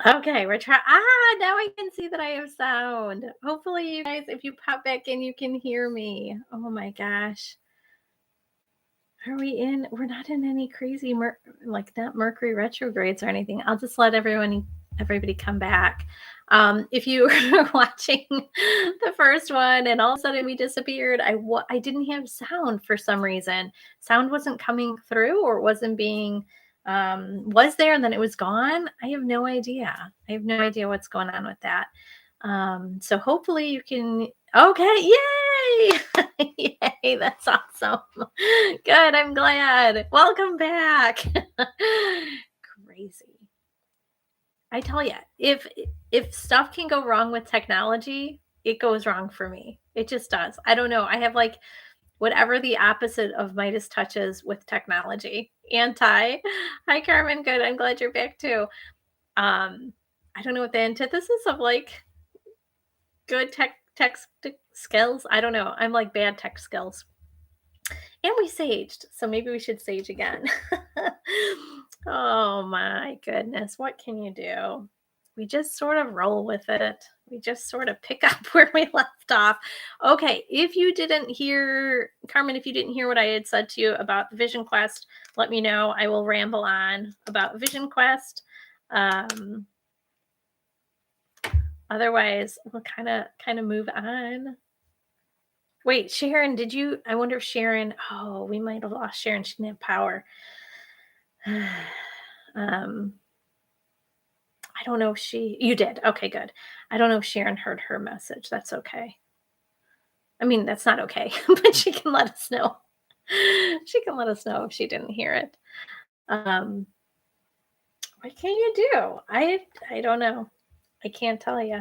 Okay, we're trying. Now I can see that I have sound. Hopefully, you guys, if you pop back in, you can hear me. Oh my gosh. Are we in? We're not in any crazy, like not Mercury retrogrades or anything. I'll just let everybody come back. If you were watching the first one and all of a sudden we disappeared, I didn't have sound for some reason. Sound wasn't coming through, or it wasn't being was there and then it was gone. I have no idea. I have no idea what's going on with that. So hopefully you can. Okay, yay! Yay, that's awesome. Good, I'm glad. Welcome back. Crazy. I tell you, if stuff can go wrong with technology, it goes wrong for me. It just does. I don't know. I have like whatever the opposite of Midas touches with technology. Anti. Hi, Carmen. Good. I'm glad you're back too. I don't know what the antithesis of like good tech skills. I don't know. I'm like bad tech skills. And we saged, so maybe we should sage again. Oh my goodness, what can you do? We just sort of roll with it. We just sort of pick up where we left off. Okay, if you didn't hear, Carmen, if you didn't hear what I had said to you about the Vision Quest, let me know. I will ramble on about Vision Quest. Otherwise, we'll kind of move on. Wait, Sharon, did you? I wonder if Sharon. Oh, we might have lost Sharon. She didn't have power. um, I don't know if you did. Okay, good. I don't know if Sharon heard her message. That's okay. I mean, that's not okay, but she can let us know. She can let us know if she didn't hear it. Um, what can you do? I don't know. I can't tell you.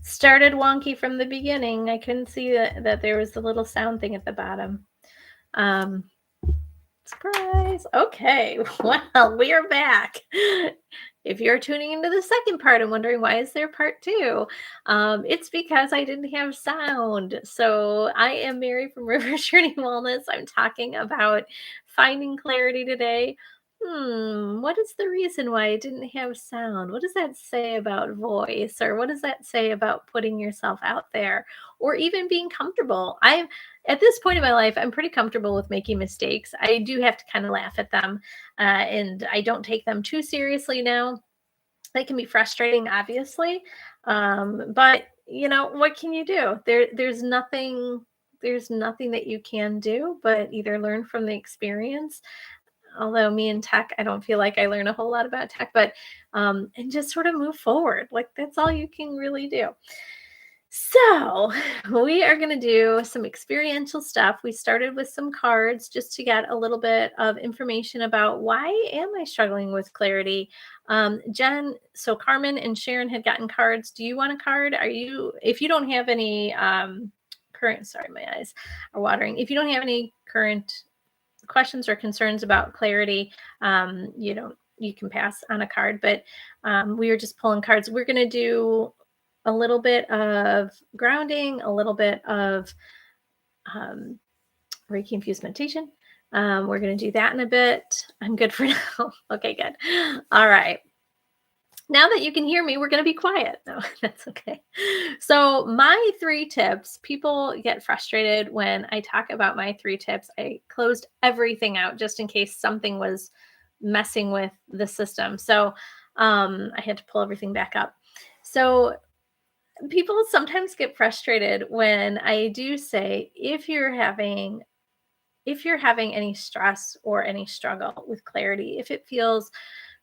Started wonky from the beginning. I couldn't see that there was a little sound thing at the bottom. Surprise. Okay. Well, we are back. If you're tuning into the second part and wondering why is there part two, it's because I didn't have sound. So I am Mary from River Journey Wellness. I'm talking about finding clarity today. What is the reason why I didn't have sound? What does that say about voice? Or what does that say about putting yourself out there? Or even being comfortable? At this point in my life, I'm pretty comfortable with making mistakes. I do have to kind of laugh at them, and I don't take them too seriously now. They can be frustrating, obviously, but what can you do? There's nothing that you can do but either learn from the experience. Although me and tech, I don't feel like I learn a whole lot about tech, but and just sort of move forward. Like that's all you can really do. So, we are going to do some experiential stuff. We started with some cards just to get a little bit of information about why am I struggling with clarity. Jen, so Carmen and Sharon had gotten cards. Do you want a card? If you don't have any current, sorry, my eyes are watering. If you don't have any current questions or concerns about clarity, you can pass on a card, but we were just pulling cards. We're going to do a little bit of grounding, a little bit of Reiki infused meditation. We're going to do that in a bit. I'm good for now. Okay, good. All right. Now that you can hear me, we're going to be quiet. No, that's okay. So my 3 tips, people get frustrated when I talk about my 3 tips. I closed everything out just in case something was messing with the system. So I had to pull everything back up. So people sometimes get frustrated when I do say, if you're having any stress or any struggle with clarity, if it feels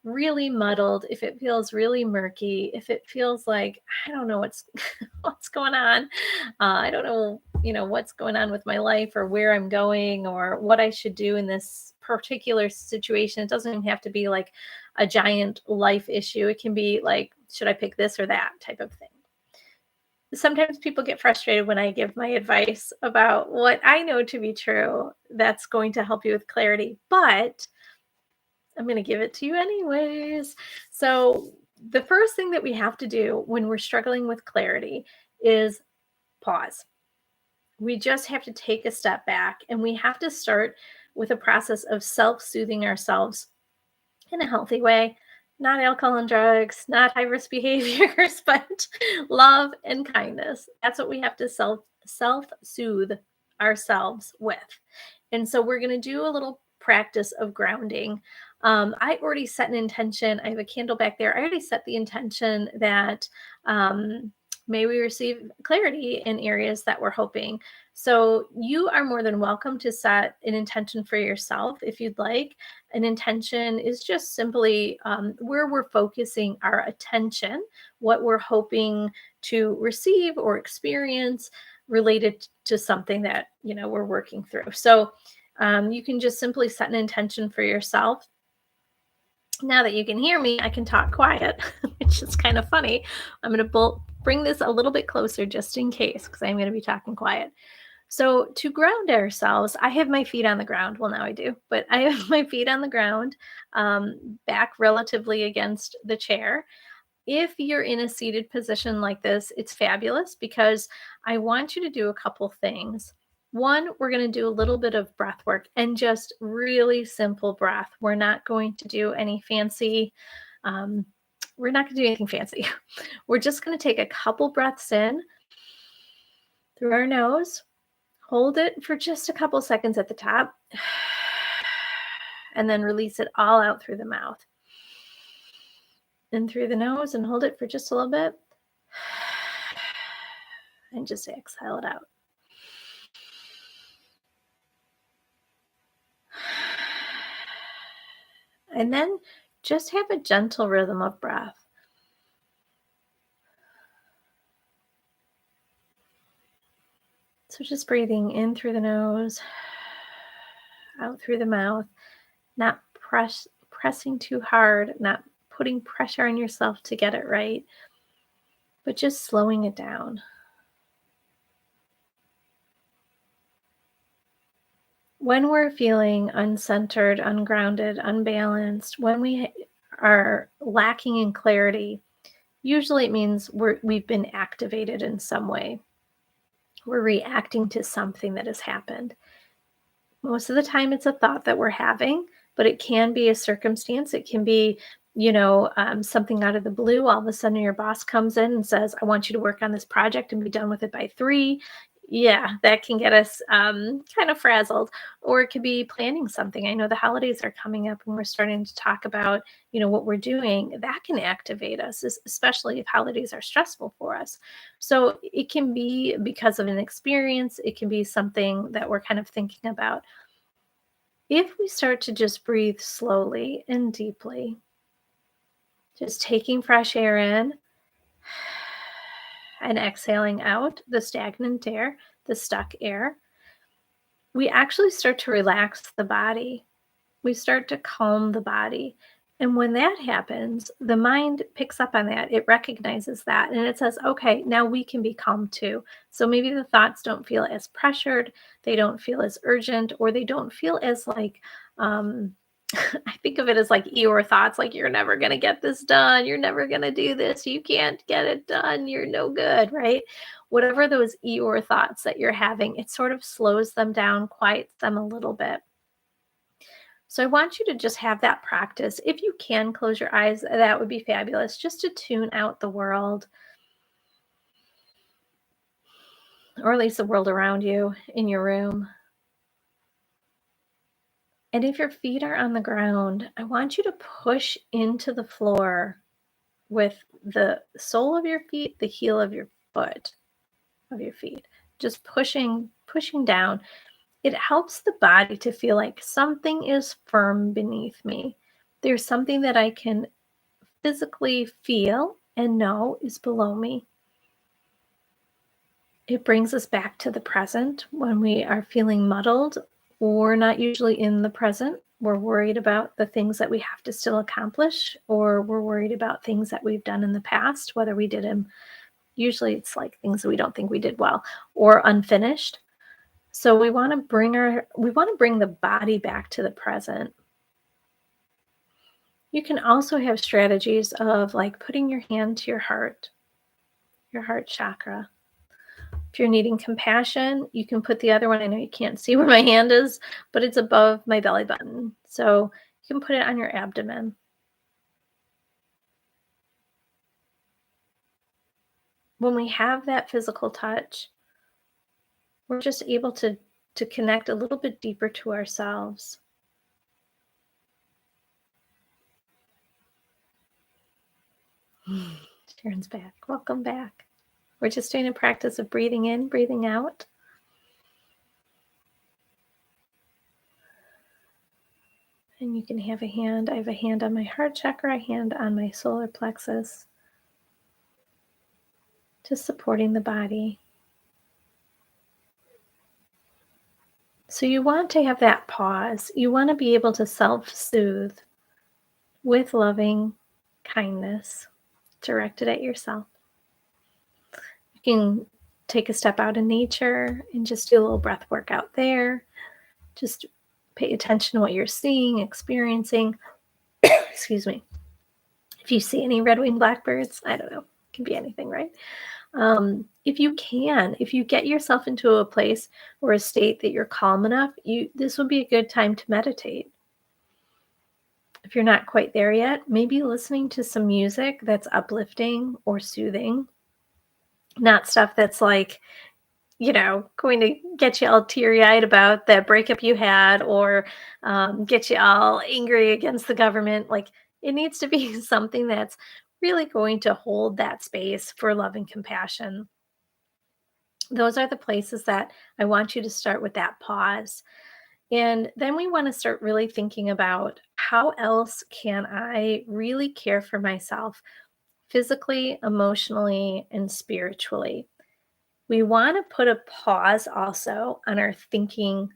really muddled, if it feels really murky, if it feels like I don't know what's what's going on, I don't know, what's going on with my life or where I'm going or what I should do in this particular situation. It doesn't even have to be like a giant life issue. It can be like, should I pick this or that type of thing. Sometimes people get frustrated when I give my advice about what I know to be true that's going to help you with clarity, but I'm going to give it to you anyways. So, the first thing that we have to do when we're struggling with clarity is pause. We just have to take a step back and we have to start with a process of self soothing ourselves in a healthy way. Not alcohol and drugs, not high risk behaviors, but love and kindness. That's what we have to self soothe ourselves with. And so we're going to do a little practice of grounding. I already set an intention. I have a candle back there. I already set the intention that um, may we receive clarity in areas that we're hoping. So you are more than welcome to set an intention for yourself if you'd like. An intention is just simply where we're focusing our attention, what we're hoping to receive or experience related to something that we're working through. So you can just simply set an intention for yourself. Now that you can hear me, I can talk quiet, which is kind of funny. I'm going to bring this a little bit closer just in case, because I'm going to be talking quiet. So to ground ourselves, I have my feet on the ground. Well, now I do, but I have my feet on the ground, back relatively against the chair. If you're in a seated position like this, it's fabulous because I want you to do a couple things. One, we're going to do a little bit of breath work and just really simple breath. We're not going to do any fancy, um, we're not going to do anything fancy. We're just going to take a couple breaths in through our nose. Hold it for just a couple seconds at the top, and then release it all out through the mouth. In through the nose and hold it for just a little bit, and just exhale it out. And then just have a gentle rhythm of breath. So just breathing in through the nose, out through the mouth, not pressing too hard, not putting pressure on yourself to get it right, but just slowing it down. When we're feeling uncentered, ungrounded, unbalanced, when we are lacking in clarity, usually it means we've been activated in some way. We're reacting to something that has happened. Most of the time, it's a thought that we're having, but it can be a circumstance. It can be, something out of the blue. All of a sudden, your boss comes in and says, I want you to work on this project and be done with it by 3. Yeah, that can get us kind of frazzled. Or it could be planning something. I know the holidays are coming up and we're starting to talk about, what we're doing. That can activate us, especially if holidays are stressful for us. So it can be because of an experience. It can be something that we're kind of thinking about. If we start to just breathe slowly and deeply, just taking fresh air in and exhaling out the stagnant air, the stuck air, we actually start to relax the body. We start to calm the body. And when that happens, the mind picks up on that. It recognizes that and it says, okay, now we can be calm too. So maybe the thoughts don't feel as pressured, they don't feel as urgent, or they don't feel as like, I think of it as like Eeyore thoughts, like you're never going to get this done. You're never going to do this. You can't get it done. You're no good, right? Whatever those Eeyore thoughts that you're having, it sort of slows them down, quiets them a little bit. So I want you to just have that practice. If you can close your eyes, that would be fabulous, just to tune out the world, or at least the world around you in your room. And if your feet are on the ground, I want you to push into the floor with the sole of your feet, the heel of your foot, of your feet, just pushing down. It helps the body to feel like something is firm beneath me. There's something that I can physically feel and know is below me. It brings us back to the present when we are feeling muddled. We're not usually in the present. We're worried about the things that we have to still accomplish, or we're worried about things that we've done in the past, whether we did them. Usually it's like things that we don't think we did well or unfinished. So we want to bring the body back to the present. You can also have strategies of like putting your hand to your heart chakra. If you're needing compassion, you can put the other one. I know you can't see where my hand is, but it's above my belly button. So you can put it on your abdomen. when we have that physical touch, we're just able to connect a little bit deeper to ourselves. Sharon's back. Welcome back. We're just doing a practice of breathing in, breathing out. And you can have a hand. I have a hand on my heart chakra, a hand on my solar plexus, just supporting the body. So you want to have that pause. You want to be able to self-soothe with loving kindness directed at yourself. You can take a step out in nature and just do a little breath work out there. Just pay attention to what you're seeing, experiencing. Excuse me. If you see any red-winged blackbirds, I don't know, it can be anything, right? If you get yourself into a place or a state that you're calm enough, this would be a good time to meditate. If you're not quite there yet, maybe listening to some music that's uplifting or soothing, not stuff that's like, going to get you all teary-eyed about that breakup you had, or get you all angry against the government. Like, it needs to be something that's really going to hold that space for love and compassion. Those are the places that I want you to start with that pause. And then we want to start really thinking about, how else can I really care for myself physically, emotionally, and spiritually? We want to put a pause also on our thinking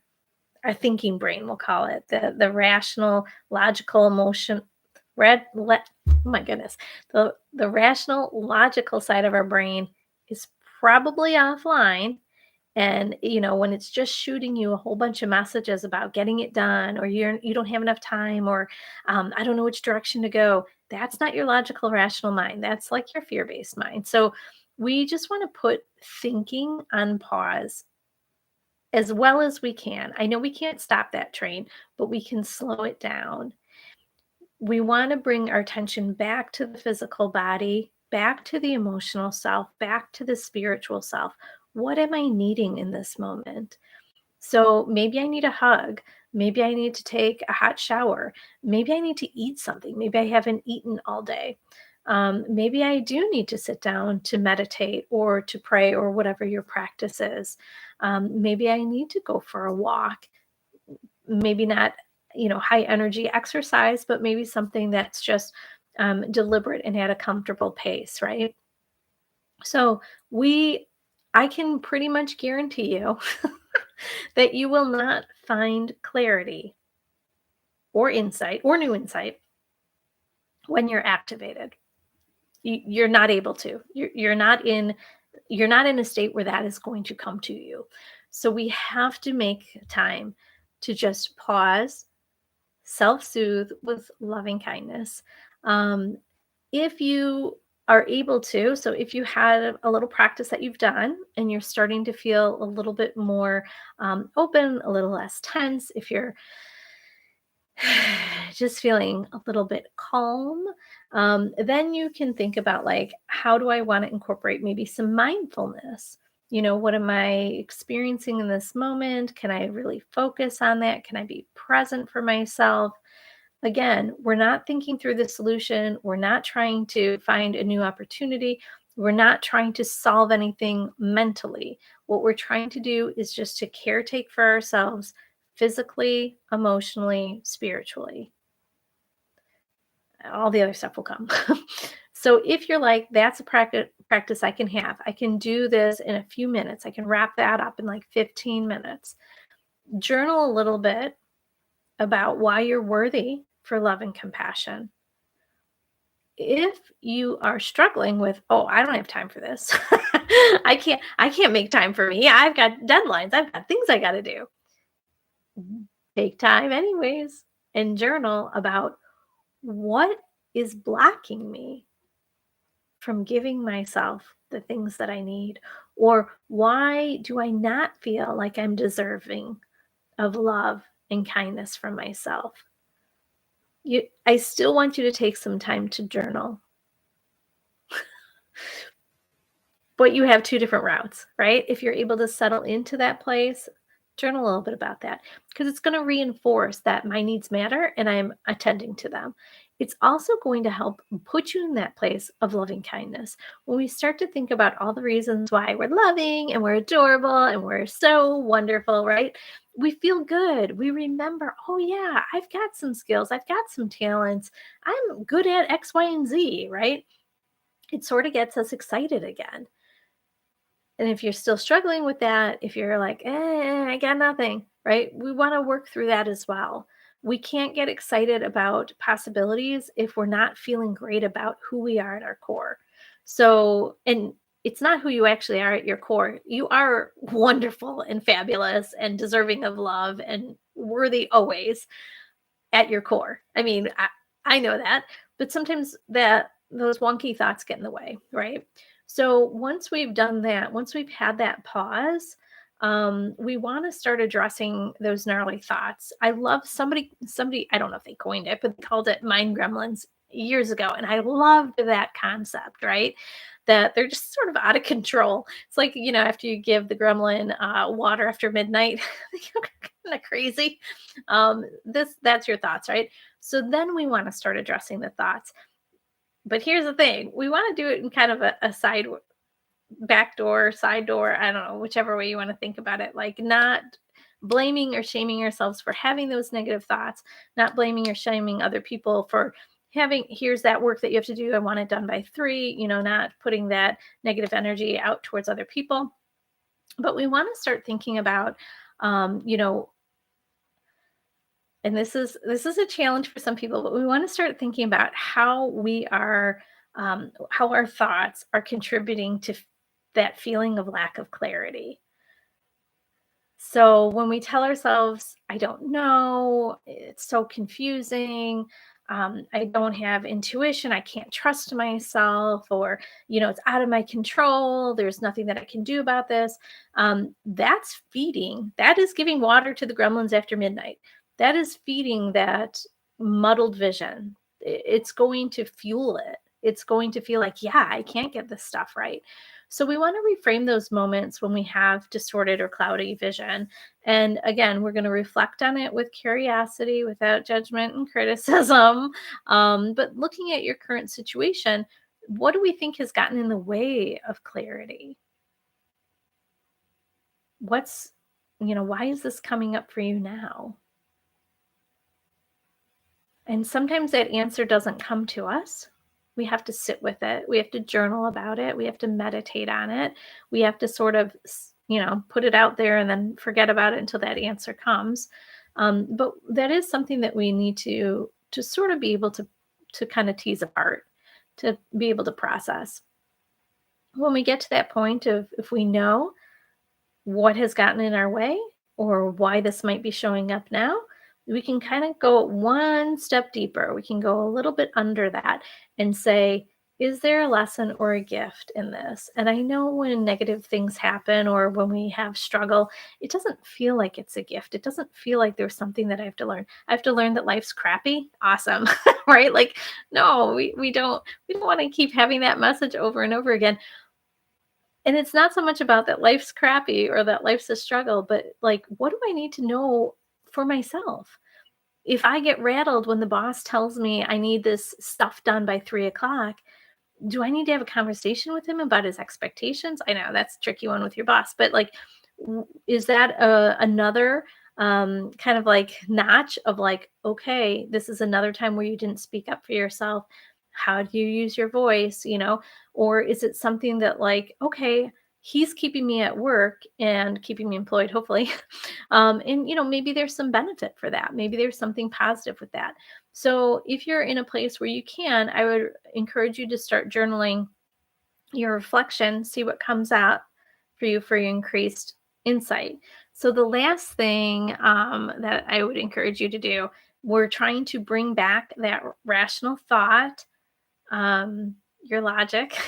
brain, we'll call it, the rational, logical, oh my goodness, the rational, logical side of our brain is probably offline. And when it's just shooting you a whole bunch of messages about getting it done, or you don't have enough time, or I don't know which direction to go, that's not your logical, rational mind. That's like your fear-based mind. So we just want to put thinking on pause as well as we can. I know we can't stop that train, but we can slow it down. We want to bring our attention back to the physical body, back to the emotional self, back to the spiritual self. What am I needing in this moment? So maybe I need a hug. Maybe I need to take a hot shower. Maybe I need to eat something. Maybe I haven't eaten all day. Maybe I do need to sit down to meditate or to pray, or whatever your practice is. Maybe I need to go for a walk. Maybe not, high energy exercise, but maybe something that's just deliberate and at a comfortable pace, right? So I can pretty much guarantee you that you will not find clarity or insight or new insight when you're activated. You're not able to. You're not in a state where that is going to come to you. So we have to make time to just pause, self-soothe with loving kindness. Um, if you are able to, so if you had a little practice that you've done and you're starting to feel a little bit more open, a little less tense, if you're just feeling a little bit calm, then you can think about, like, how do I want to incorporate maybe some mindfulness? What am I experiencing in this moment? Can I really focus on that? Can I be present for myself? Again, we're not thinking through the solution. We're not trying to find a new opportunity. We're not trying to solve anything mentally. What we're trying to do is just to caretake for ourselves physically, emotionally, spiritually. All the other stuff will come. So if you're like, that's a practice I can have, I can do this in a few minutes, I can wrap that up in like 15 minutes. Journal a little bit about why you're worthy for love and compassion. If you are struggling with, oh, I don't have time for this. I can't make time for me. I've got deadlines. I've got things I got to do. Take time anyways and journal about, what is blocking me from giving myself the things that I need? Or why do I not feel like I'm deserving of love and kindness from myself? I still want you to take some time to journal. but you have two different routes, right? If you're able to settle into that place, journal a little bit about that because it's going to reinforce that my needs matter and I'm attending to them. It's also going to help put you in that place of loving kindness. When we start to think about all the reasons why we're loving and we're adorable and we're so wonderful, right? We feel good. We remember, oh, yeah, I've got some skills, I've got some talents, I'm good at X, Y, and Z, right? It sort of gets us excited again. And if you're still struggling with that, if you're like, I got nothing, right? We want to work through that as well. We can't get excited about possibilities if we're not feeling great about who we are at our core. So, and it's not who you actually are at your core. You are wonderful and fabulous and deserving of love and worthy always at your core. I mean, I know that, but sometimes that those wonky thoughts get in the way, right? So once we've done that, once we've had that pause, we want to start addressing those gnarly thoughts. I love somebody, I don't know if they coined it, but they called it mind gremlins years ago. And I loved that concept, right? That they're just sort of out of control. It's like, after you give the gremlin water after midnight, kind of crazy. That's your thoughts, right? So then we want to start addressing the thoughts. But here's the thing, we want to do it in kind of a side back door, side door, I don't know, whichever way you want to think about it, like not blaming or shaming ourselves for having those negative thoughts, not blaming or shaming other people for having, here's that work that you have to do, I want it done by 3, not putting that negative energy out towards other people. But we want to start thinking about, and this is a challenge for some people, but we want to start thinking about how we are, how our thoughts are contributing to that feeling of lack of clarity. So when we tell ourselves, I don't know, it's so confusing, I don't have intuition, I can't trust myself, or, it's out of my control, there's nothing that I can do about this. That's feeding, that is giving water to the gremlins after midnight. That is feeding that muddled vision. It's going to fuel it. It's going to feel like, yeah, I can't get this stuff right. So we want to reframe those moments when we have distorted or cloudy vision. And again, we're going to reflect on it with curiosity, without judgment and criticism. But looking at your current situation, what do we think has gotten in the way of clarity? What's, why is this coming up for you now? And sometimes that answer doesn't come to us. We have to sit with it. We have to journal about it. We have to meditate on it. We have to sort of, put it out there and then forget about it until that answer comes. But that is something that we need to sort of be able to kind of tease apart, to be able to process. When we get to that point of, if we know what has gotten in our way or why this might be showing up now, we can kind of go one step deeper. We can go a little bit under that and say, is there a lesson or a gift in this? And I know when negative things happen or when we have struggle, it doesn't feel like it's a gift. It doesn't feel like there's something that I have to learn. I have to learn that life's crappy. Awesome. Right? Like, no, we don't want to keep having that message over and over again. And it's not so much about that life's crappy or that life's a struggle, but like, what do I need to know for myself? If I get rattled when the boss tells me I need this stuff done by 3 o'clock, do I need to have a conversation with him about his expectations? I know that's a tricky one with your boss, but like, is that another kind of like notch of like, okay, this is another time where you didn't speak up for yourself. How do you use your voice? Or is it something that like, okay, he's keeping me at work and keeping me employed, hopefully. And maybe there's some benefit for that. Maybe there's something positive with that. So if you're in a place where you can, I would encourage you to start journaling your reflection, see what comes out for you for your increased insight. So the last thing that I would encourage you to do, we're trying to bring back that rational thought, your logic,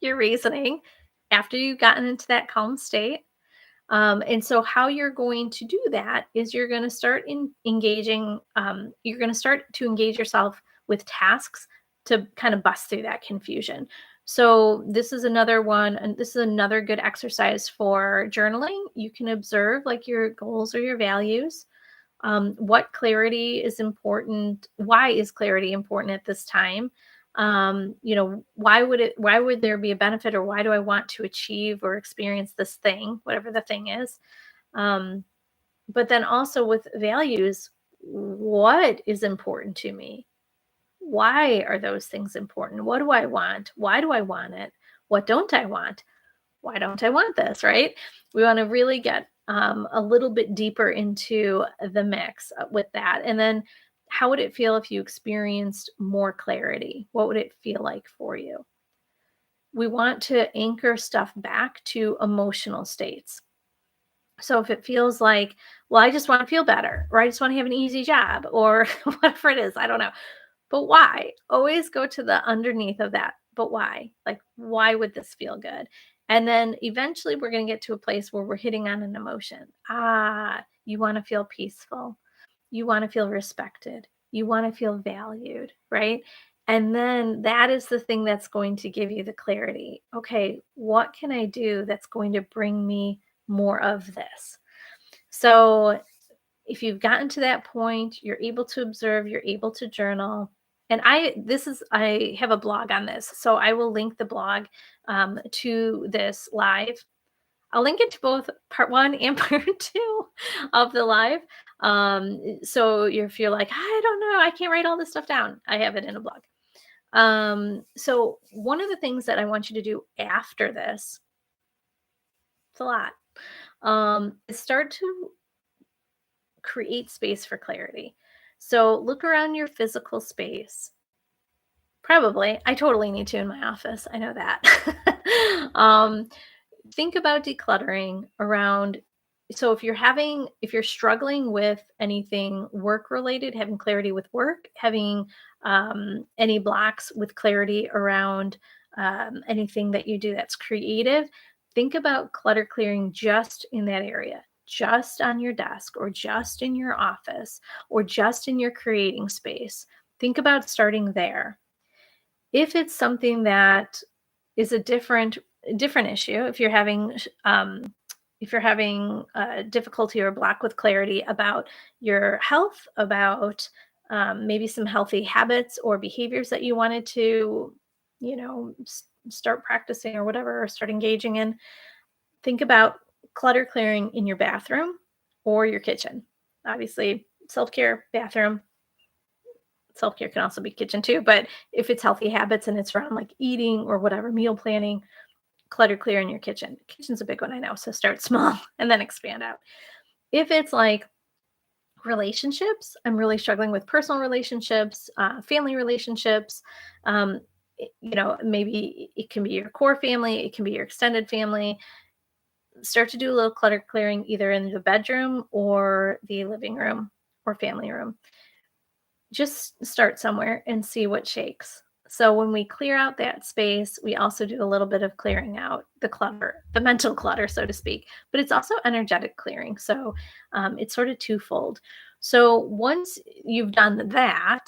your reasoning after you've gotten into that calm state. And so how you're going to do that is you're going to start engaging, you're going to start to engage yourself with tasks to kind of bust through that confusion. So this is another one, and this is another good exercise for journaling. You can observe like your goals or your values. What clarity is important? Why is clarity important at this time? Why would there be a benefit, or why do I want to achieve or experience this thing, whatever the thing is? Um, but then also with values, what is important to me? Why are those things important? What do I want? Why do I want it? What don't I want? Why don't I want this? Right? We want to really get a little bit deeper into the mix with that. And then how would it feel if you experienced more clarity? What would it feel like for you? We want to anchor stuff back to emotional states. So if it feels like, well, I just want to feel better, or I just want to have an easy job, or whatever it is, I don't know. But why? Always go to the underneath of that. But why? Like, why would this feel good? And then eventually we're going to get to a place where we're hitting on an emotion. You want to feel peaceful. You want to feel respected. You want to feel valued, right? And then that is the thing that's going to give you the clarity. Okay, what can I do that's going to bring me more of this? So if you've gotten to that point, you're able to observe, you're able to journal. And I have a blog on this, so I will link the blog to this live. I'll link it to both part one and part two of the live. So if you're like, I don't know, I can't write all this stuff down, I have it in a blog. So one of the things that I want you to do after this, it's a lot, is start to create space for clarity. So look around your physical space. Probably. I totally need to in my office. I know that. Think about decluttering around. So if you're struggling with anything work related, having clarity with work, having any blocks with clarity around anything that you do that's creative, think about clutter clearing just in that area, just on your desk, or just in your office, or just in your creating space. Think about starting there. If it's something that is a different issue, if you're having difficulty or block with clarity about your health, about maybe some healthy habits or behaviors that you wanted to, start practicing or whatever, or start engaging in, think about clutter clearing in your bathroom or your kitchen. Obviously, self-care, bathroom. Self-care can also be kitchen too, but if it's healthy habits and it's around like eating or whatever, meal planning, clutter clear in your kitchen. Kitchen's a big one, I know, so start small and then expand out. If it's like relationships, I'm really struggling with personal relationships, family relationships. Maybe it can be your core family, it can be your extended family. Start to do a little clutter clearing either in the bedroom or the living room or family room. Just start somewhere and see what shakes. So when we clear out that space, we also do a little bit of clearing out the clutter, the mental clutter, so to speak, but it's also energetic clearing. So it's sort of twofold. So once you've done that,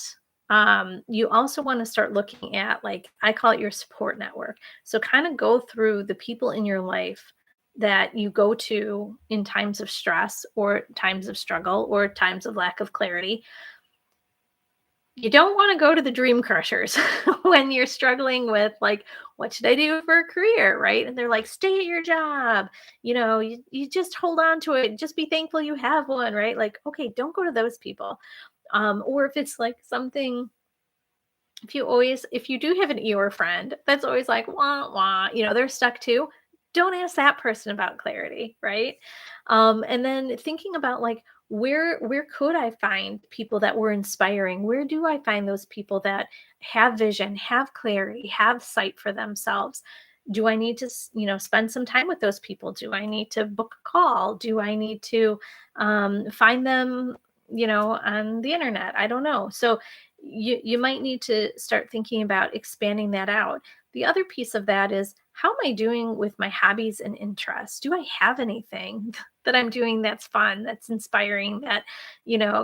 you also want to start looking at, like, I call it your support network. So kind of go through the people in your life that you go to in times of stress or times of struggle or times of lack of clarity. You don't want to go to the dream crushers when you're struggling with, like, what should I do for a career, right? And they're like, stay at your job, you just hold on to it, just be thankful you have one, right? Like, okay, don't go to those people. Or if it's like something, if you do have an Eeyore friend that's always like, wah, wah, they're stuck too. Don't ask that person about clarity, right? And then thinking about, like, where could I find people that were inspiring? Where do I find those people that have vision, have clarity, have sight for themselves? Do I need to, spend some time with those people? Do I need to book a call? Do I need to find them, on the internet? I don't know. So you might need to start thinking about expanding that out. The other piece of that is, how am I doing with my hobbies and interests? Do I have anything that I'm doing that's fun, that's inspiring, that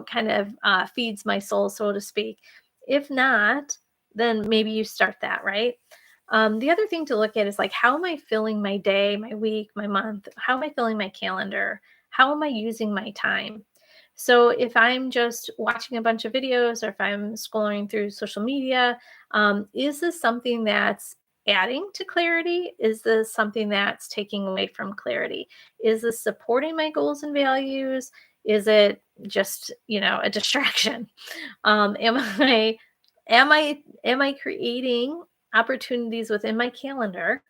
kind of feeds my soul, so to speak? If not, then maybe you start that, right? The other thing to look at is like, how am I filling my day, my week, my month? How am I filling my calendar? How am I using my time? So if I'm just watching a bunch of videos or if I'm scrolling through social media, is this something that's adding to clarity? Is this something that's taking away from clarity? Is this supporting my goals and values? Is it just, a distraction? Am I creating opportunities within my calendar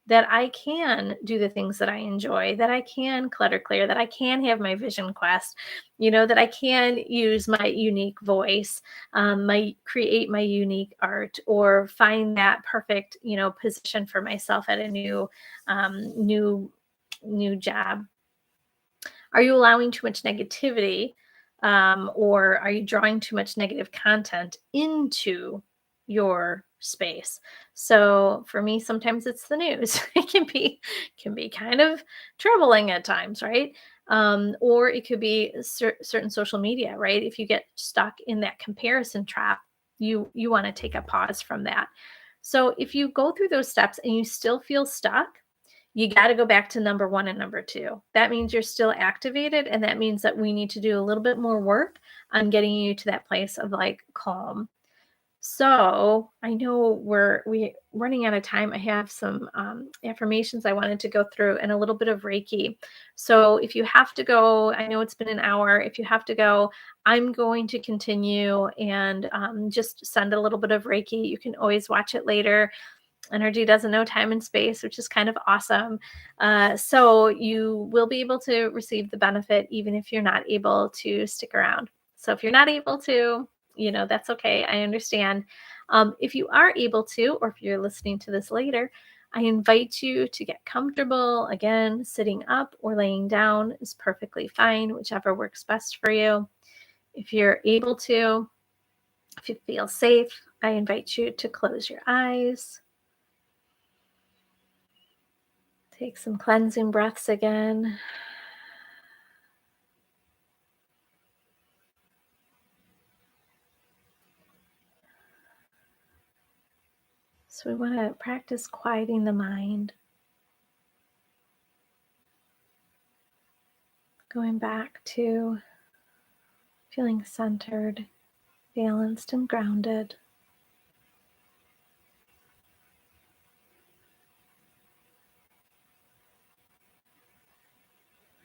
that I can do the things that I enjoy, that I can clutter clear, that I can have my vision quest, that I can use my unique voice, my create my unique art, or find that perfect, position for myself at a new job. Are you allowing too much negativity, or are you drawing too much negative content into your space? So for me, sometimes it's the news. It can be kind of troubling at times, right? Or it could be certain social media, right? If you get stuck in that comparison trap, you want to take a pause from that. So if you go through those steps and you still feel stuck, you got to go back to number one and number two. That means you're still activated. And that means that we need to do a little bit more work on getting you to that place of like calm. So I know we running out of time. I have some affirmations I wanted to go through and a little bit of Reiki. So if you have to go, I know it's been an hour. If you have to go, I'm going to continue and just send a little bit of Reiki. You can always watch it later. Energy doesn't know time and space, which is kind of awesome. So you will be able to receive the benefit even if you're not able to stick around. So if you're not able to, that's okay. I understand. If you are able to, or if you're listening to this later, I invite you to get comfortable. Again, sitting up or laying down is perfectly fine, whichever works best for you. If you're able to, if you feel safe, I invite you to close your eyes. Take some cleansing breaths again. So we want to practice quieting the mind, going back to feeling centered, balanced, and grounded.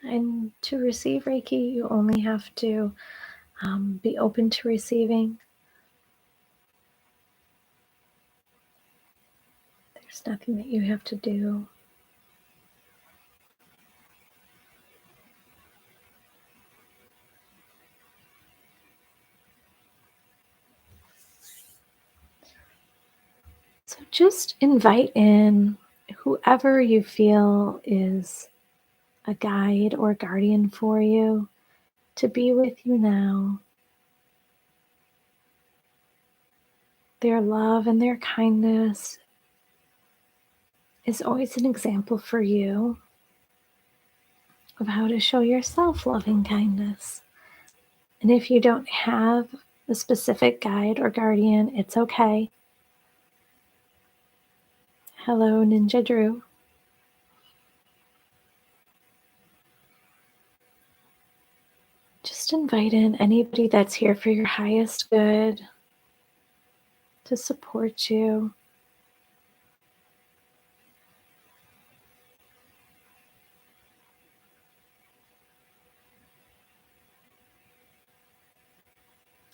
And to receive Reiki, you only have to be open to receiving. There's nothing that you have to do. So just invite in whoever you feel is a guide or guardian for you to be with you now. Their love and their kindness is always an example for you of how to show yourself loving kindness. And if you don't have a specific guide or guardian, it's okay. Hello, Ninja Drew. Just invite in anybody that's here for your highest good to support you.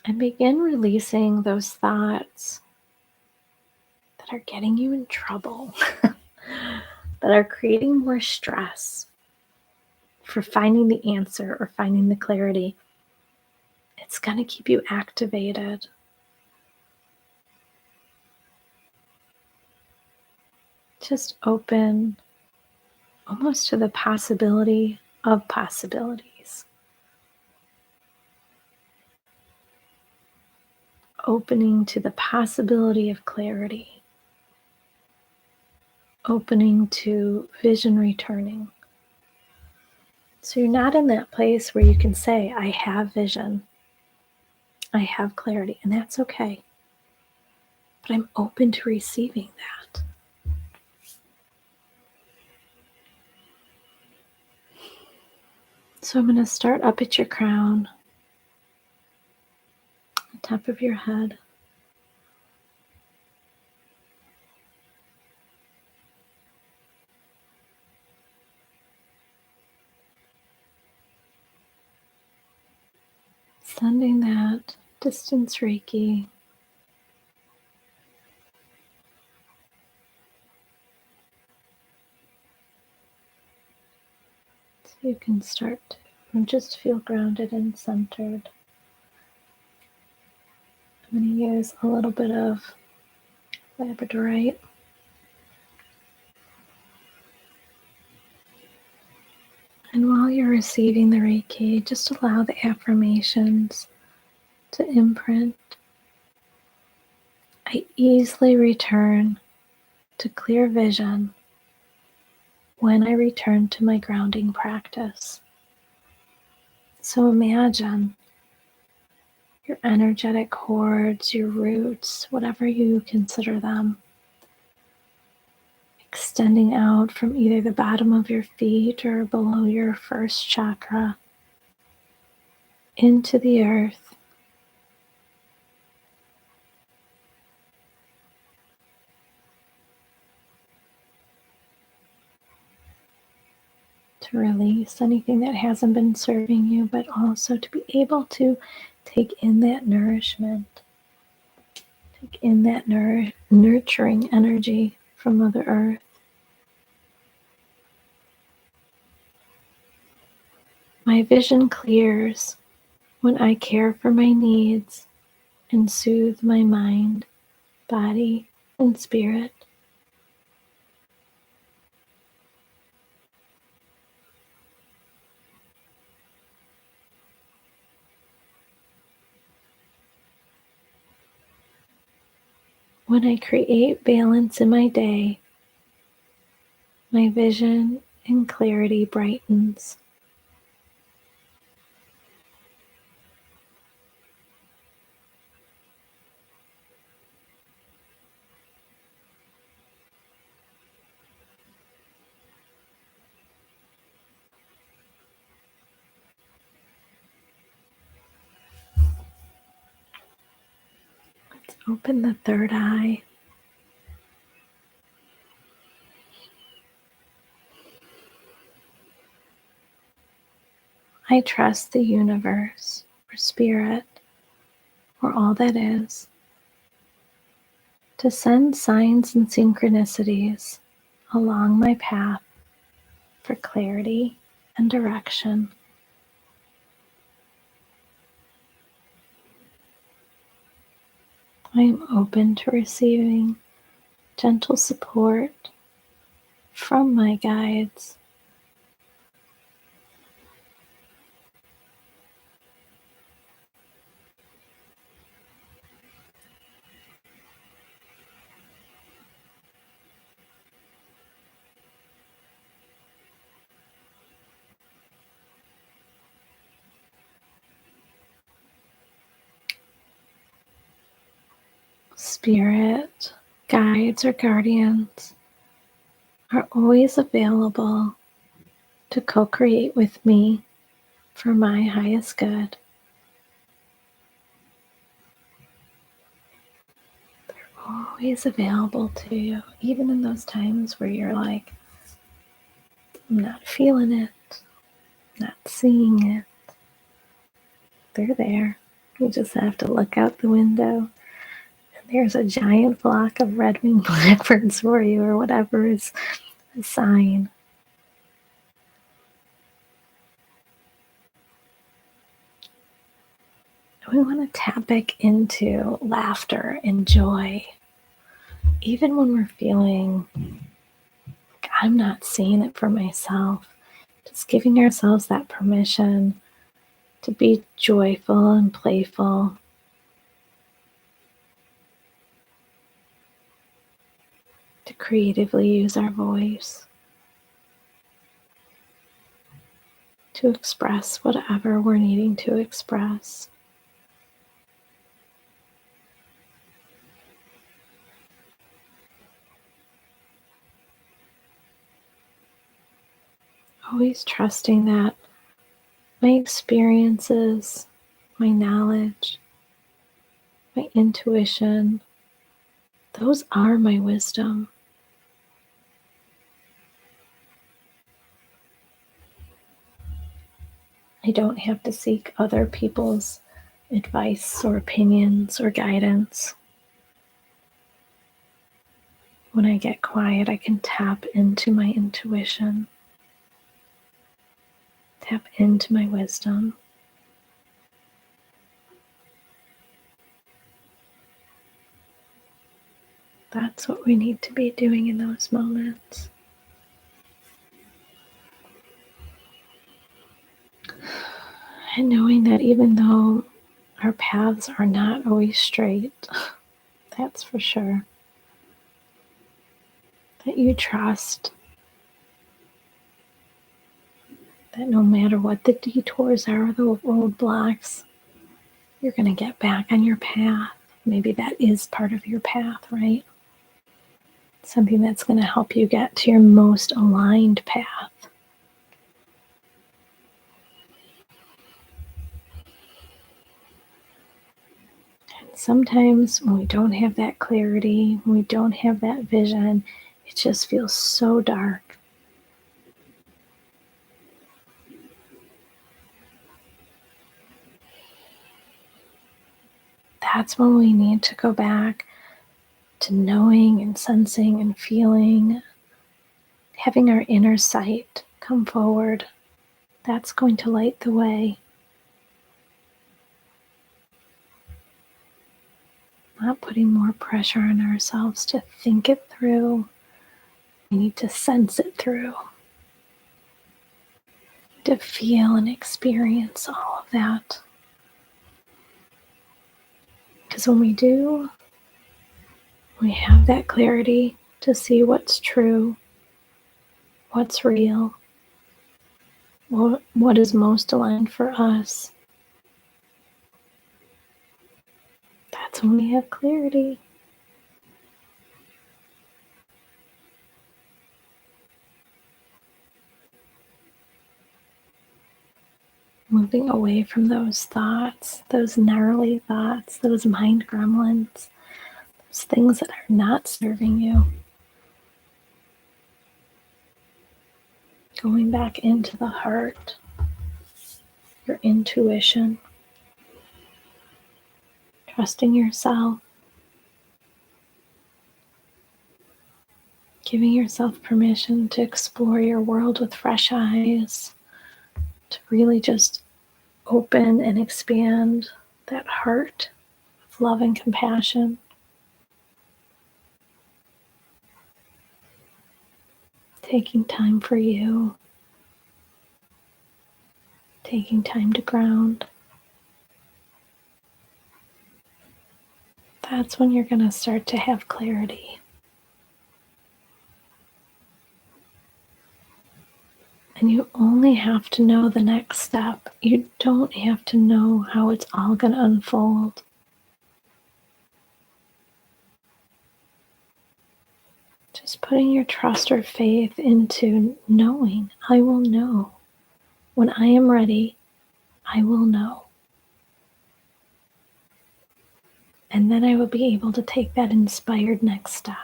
And begin releasing those thoughts that are getting you in trouble, that are creating more stress for finding the answer or finding the clarity. It's going to keep you activated. Just open almost to the possibility of possibilities. Opening to the possibility of clarity. Opening to vision returning. So you're not in that place where you can say, I have vision, I have clarity, and that's okay. But I'm open to receiving that. So I'm going to start up at your crown, the top of your head. Sending that distance Reiki so you can start to just feel grounded and centered. I'm going to use a little bit of labradorite. And while you're receiving the Reiki, just allow the affirmations to imprint. I easily return to clear vision when I return to my grounding practice. So imagine your energetic cords, your roots, whatever you consider them, extending out from either the bottom of your feet or below your first chakra into the earth. To release anything that hasn't been serving you, but also to be able to take in that nourishment, take in that nurturing energy from Mother Earth. My vision clears when I care for my needs and soothe my mind, body, and spirit. When I create balance in my day, my vision and clarity brightens. Let's open the third eye. I trust the universe or spirit or all that is to send signs and synchronicities along my path for clarity and direction. I am open to receiving gentle support from my guides. Spirit, guides, or guardians are always available to co-create with me for my highest good. They're always available to you, even in those times where you're like, I'm not feeling it, not seeing it. They're there. You just have to look out the window and there's a giant flock of red-winged blackbirds for you, or whatever is a sign. We want to tap back into laughter and joy, even when we're feeling like I'm not seeing it for myself. Just giving ourselves that permission to be joyful and playful. To creatively use our voice. To express whatever we're needing to express. Always trusting that my experiences, my knowledge, my intuition, those are my wisdom. I don't have to seek other people's advice or opinions or guidance. When I get quiet, I can tap into my intuition, tap into my wisdom. That's what we need to be doing in those moments. And knowing that even though our paths are not always straight, that's for sure, that you trust that no matter what the detours are, the roadblocks, you're going to get back on your path. Maybe that is part of your path, right? Something that's going to help you get to your most aligned path. And sometimes when we don't have that clarity, when we don't have that vision, it just feels so dark. That's when we need to go back to knowing and sensing and feeling, having our inner sight come forward. That's going to light the way. Not putting more pressure on ourselves to think it through. We need to sense it through, to feel and experience all of that. Because when we do, we have that clarity to see what's true, what's real, what is most aligned for us. That's when we have clarity. Moving away from those thoughts, those gnarly thoughts, those mind gremlins, those things that are not serving you. Going back into the heart, your intuition, trusting yourself, giving yourself permission to explore your world with fresh eyes, to really just open and expand that heart of love and compassion. Taking time for you, taking time to ground. That's when you're going to start to have clarity. And you only have to know the next step. You don't have to know how it's all going to unfold. Just putting your trust or faith into knowing. I will know. When I am ready, I will know. And then I will be able to take that inspired next step.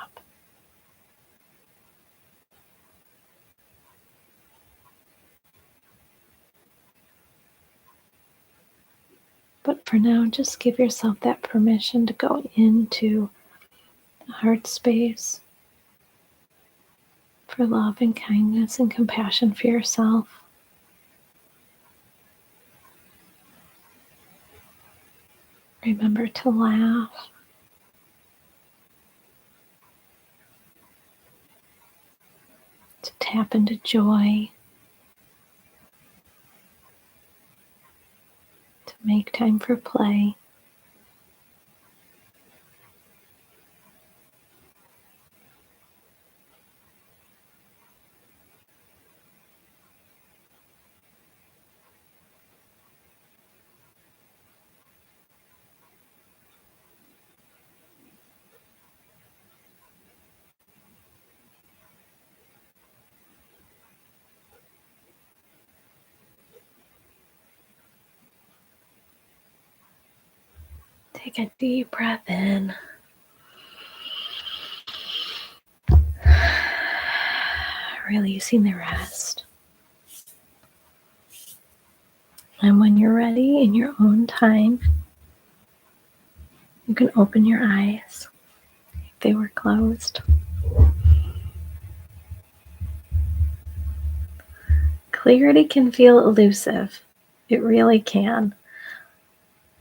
But for now, just give yourself that permission to go into the heart space for love and kindness and compassion for yourself. Remember to laugh. To tap into joy. To make time for play. Take a deep breath in. Releasing the rest. And when you're ready in your own time, you can open your eyes if they were closed. Clarity can feel elusive. It really can.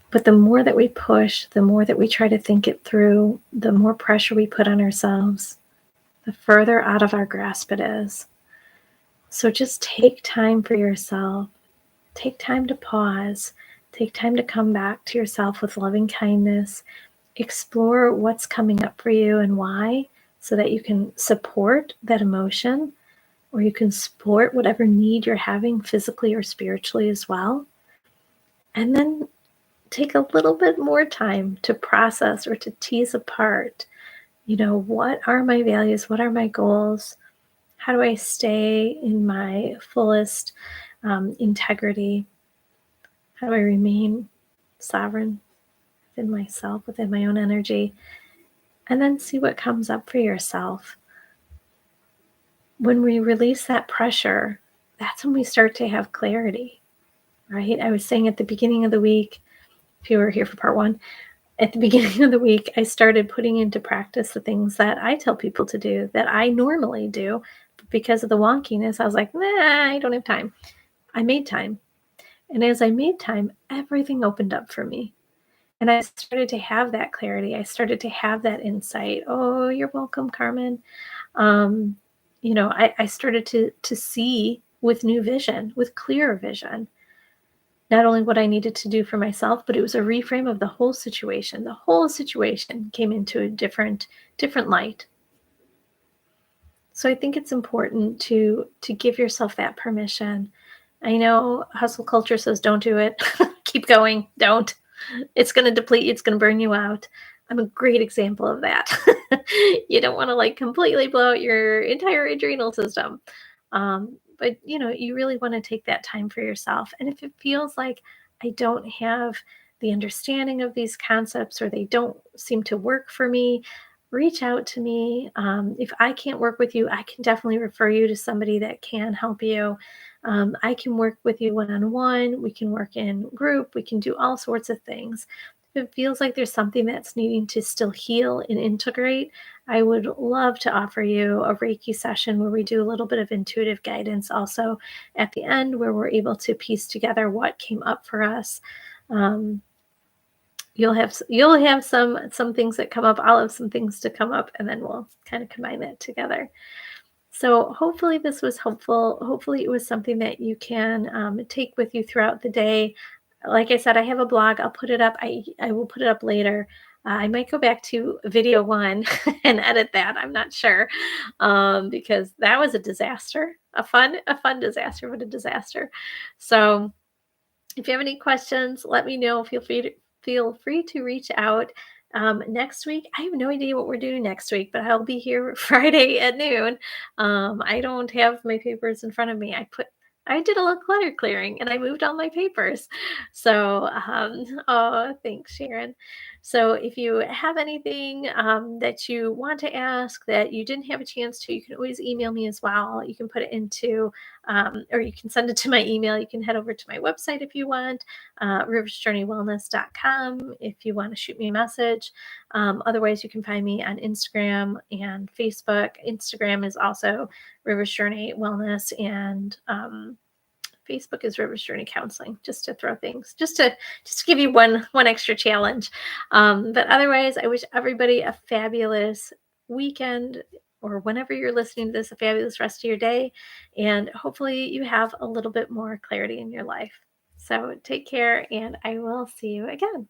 But the more that we push, the more that we try to think it through, the more pressure we put on ourselves, the further out of our grasp it is. So just take time for yourself. Take time to pause. Take time to come back to yourself with loving kindness. Explore what's coming up for you and why, so that you can support that emotion, or you can support whatever need you're having physically or spiritually as well. And then take a little bit more time to process or to tease apart, what are my values? What are my goals? How do I stay in my fullest integrity? How do I remain sovereign within myself, within my own energy? And then see what comes up for yourself. When we release that pressure, that's when we start to have clarity, right? I was saying at the beginning of the week, if you were here for part one, at the beginning of the week, I started putting into practice the things that I tell people to do that I normally do. But because of the wonkiness, I was like, I don't have time. I made time. And as I made time, everything opened up for me. And I started to have that clarity. I started to have that insight. Oh, you're welcome, Carmen. I started to see with new vision, with clearer vision, not only what I needed to do for myself, but it was a reframe of the whole situation. The whole situation came into a different light. So I think it's important to give yourself that permission. I know hustle culture says don't do it. Keep going. Don't. It's going to deplete you. It's going to burn you out. I'm a great example of that. You don't want to completely blow out your entire adrenal system. But you really want to take that time for yourself. And if it feels like I don't have the understanding of these concepts, or they don't seem to work for me, reach out to me. If I can't work with you, I can definitely refer you to somebody that can help you. I can work with you one-on-one. We can work in group. We can do all sorts of things. If it feels like there's something that's needing to still heal and integrate, I would love to offer you a Reiki session where we do a little bit of intuitive guidance also at the end, where we're able to piece together what came up for us. You'll have some things that come up. I'll have some things to come up, and then we'll kind of combine that together. So hopefully this was helpful. Hopefully it was something that you can take with you throughout the day. Like I said, I have a blog. I'll put it up. I will put it up later. I might go back to video one and edit that. I'm not sure, because that was a disaster, a fun disaster, but a disaster. So if you have any questions, let me know. Feel free to reach out. Next week, I have no idea what we're doing next week, but I'll be here Friday at noon. I don't have my papers in front of me. I did a little clutter clearing and I moved all my papers. So, oh, thanks, Sharon. So if you have anything that you want to ask that you didn't have a chance to, you can always email me as well. You can put it into, or you can send it to my email. You can head over to my website if you want, riversjourneywellness.com, if you want to shoot me a message. Otherwise, you can find me on Instagram and Facebook. Instagram is also Rivers Journey Wellness, and Facebook is Rivers Journey Counseling, just to throw things, just to give you one extra challenge. But otherwise, I wish everybody a fabulous weekend, or whenever you're listening to this, a fabulous rest of your day. And hopefully you have a little bit more clarity in your life. So take care, and I will see you again.